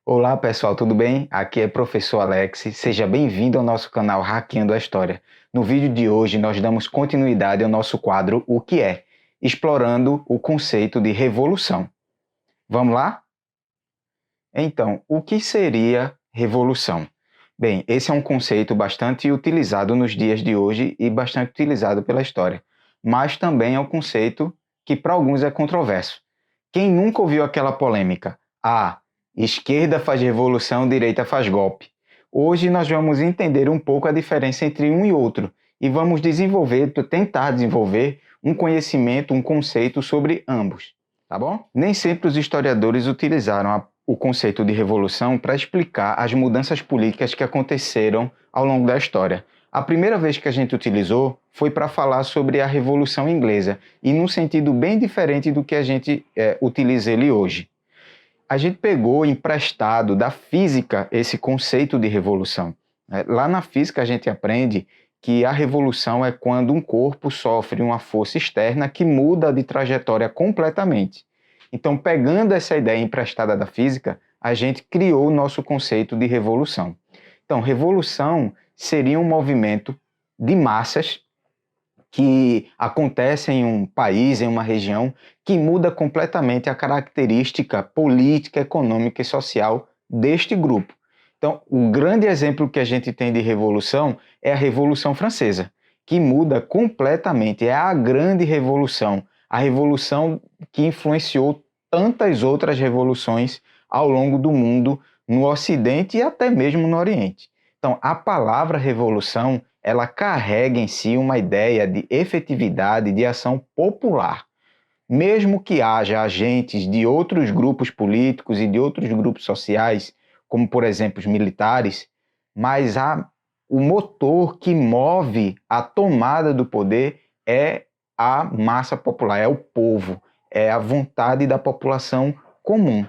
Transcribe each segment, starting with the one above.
Olá pessoal, tudo bem? Aqui é professor Alex, seja bem-vindo ao nosso canal Hackeando a História. No vídeo de hoje nós damos continuidade ao nosso quadro O que é? Explorando o conceito de revolução. Vamos lá? Então, o que seria revolução? Bem, esse é um conceito bastante utilizado nos dias de hoje e bastante utilizado pela história, mas também é um conceito que para alguns é controverso. Quem nunca ouviu aquela polêmica? Esquerda faz revolução, direita faz golpe. Hoje nós vamos entender um pouco a diferença entre um e outro e vamos tentar desenvolver um conhecimento, um conceito sobre ambos, tá bom? Nem sempre os historiadores utilizaram o conceito de revolução para explicar as mudanças políticas que aconteceram ao longo da história. A primeira vez que a gente utilizou foi para falar sobre a Revolução Inglesa e num sentido bem diferente do que a gente utiliza ele hoje. A gente pegou emprestado da física esse conceito de revolução. Lá na física a gente aprende que a revolução é quando um corpo sofre uma força externa que muda de trajetória completamente. Então, pegando essa ideia emprestada da física, a gente criou o nosso conceito de revolução. Então, revolução seria um movimento de massas que acontece em um país, em uma região, que muda completamente a característica política, econômica e social deste grupo. Então, o grande exemplo que a gente tem de revolução é a Revolução Francesa, que muda completamente, é a grande revolução, a revolução que influenciou tantas outras revoluções ao longo do mundo, no Ocidente e até mesmo no Oriente. Então, a palavra revolução, ela carrega em si uma ideia de efetividade de ação popular. Mesmo que haja agentes de outros grupos políticos e de outros grupos sociais, como por exemplo os militares, mas o motor que move a tomada do poder é a massa popular, é o povo, é a vontade da população comum.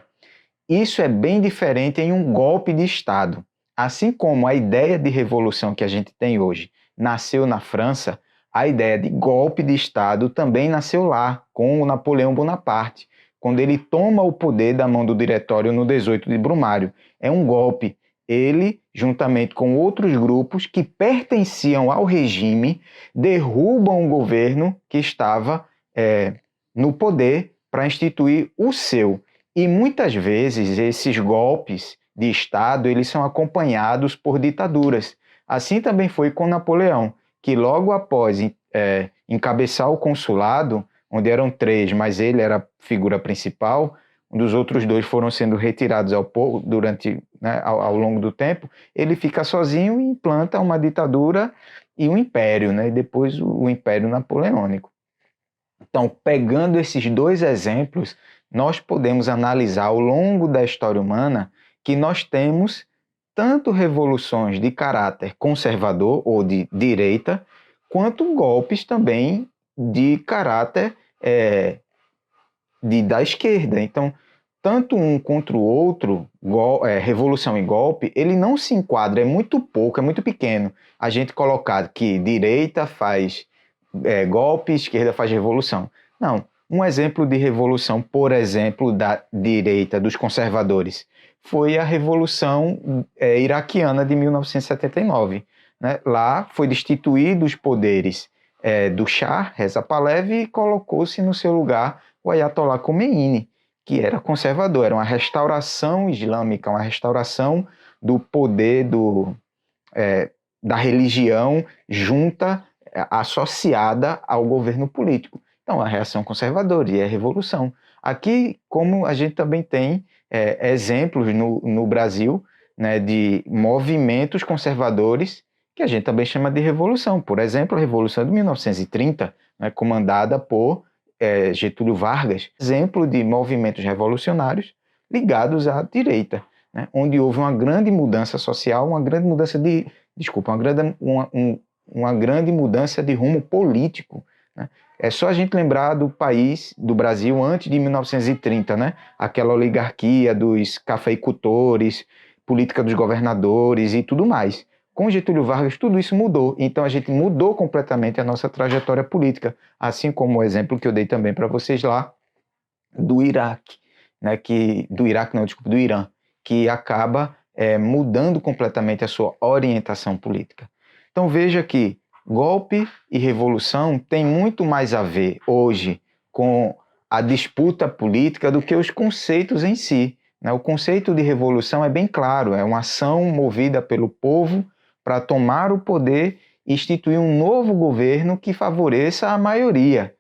Isso é bem diferente em um golpe de Estado. Assim como a ideia de revolução que a gente tem hoje nasceu na França, a ideia de golpe de Estado também nasceu lá, com o Napoleão Bonaparte, quando ele toma o poder da mão do Diretório no 18 de Brumário. É um golpe. Ele, juntamente com outros grupos que pertenciam ao regime, derrubam o governo que estava no poder para instituir o seu. E muitas vezes esses golpes de Estado eles são acompanhados por ditaduras. Assim também foi com Napoleão, que logo após encabeçar o consulado, onde eram 3, mas ele era a figura principal, dos outros 2 foram sendo retirados ao longo do tempo, ele fica sozinho e implanta uma ditadura e um império, e depois o Império Napoleônico. Então, pegando esses 2 exemplos, nós podemos analisar ao longo da história humana que nós temos tanto revoluções de caráter conservador ou de direita, quanto golpes também de caráter da esquerda. Então, tanto um contra o outro, revolução e golpe, ele não se enquadra, é muito pouco, é muito pequeno. A gente colocar que direita faz golpe, esquerda faz revolução. Não. Um exemplo de revolução, por exemplo, da direita, dos conservadores, foi a Revolução Iraquiana de 1979. Lá foi destituído os poderes do Shah, Reza Pahlavi, e colocou-se no seu lugar o Ayatollah Khomeini, que era conservador, era uma restauração islâmica, uma restauração do poder da religião junta, associada ao governo político. Então, a reação conservadora e a revolução. Aqui, como a gente também tem exemplos no Brasil, de movimentos conservadores que a gente também chama de revolução. Por exemplo, a Revolução de 1930, comandada por Getúlio Vargas, exemplo de movimentos revolucionários ligados à direita, onde houve uma grande mudança social, uma grande mudança uma grande mudança de rumo político. É só a gente lembrar do Brasil antes de 1930, aquela oligarquia dos cafeicultores, política dos governadores e tudo mais. Com Getúlio Vargas, tudo isso mudou. Então, a gente mudou completamente a nossa trajetória política, assim como o exemplo que eu dei também para vocês lá do Iraque, do Irã, que acaba mudando completamente a sua orientação política. Então veja que golpe e revolução tem muito mais a ver hoje com a disputa política do que os conceitos em si. O conceito de revolução é bem claro, é uma ação movida pelo povo para tomar o poder e instituir um novo governo que favoreça a maioria,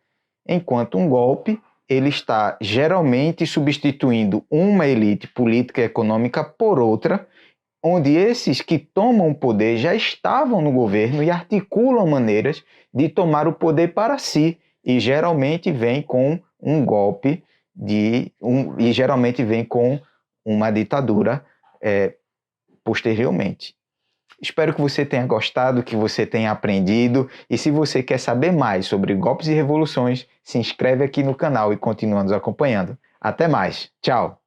enquanto um golpe ele está geralmente substituindo uma elite política e econômica por outra, onde esses que tomam o poder já estavam no governo e articulam maneiras de tomar o poder para si, e geralmente vem com um golpe e geralmente vem com uma ditadura posteriormente. Espero que você tenha gostado, que você tenha aprendido, e se você quer saber mais sobre golpes e revoluções, se inscreve aqui no canal e continua nos acompanhando. Até mais, tchau!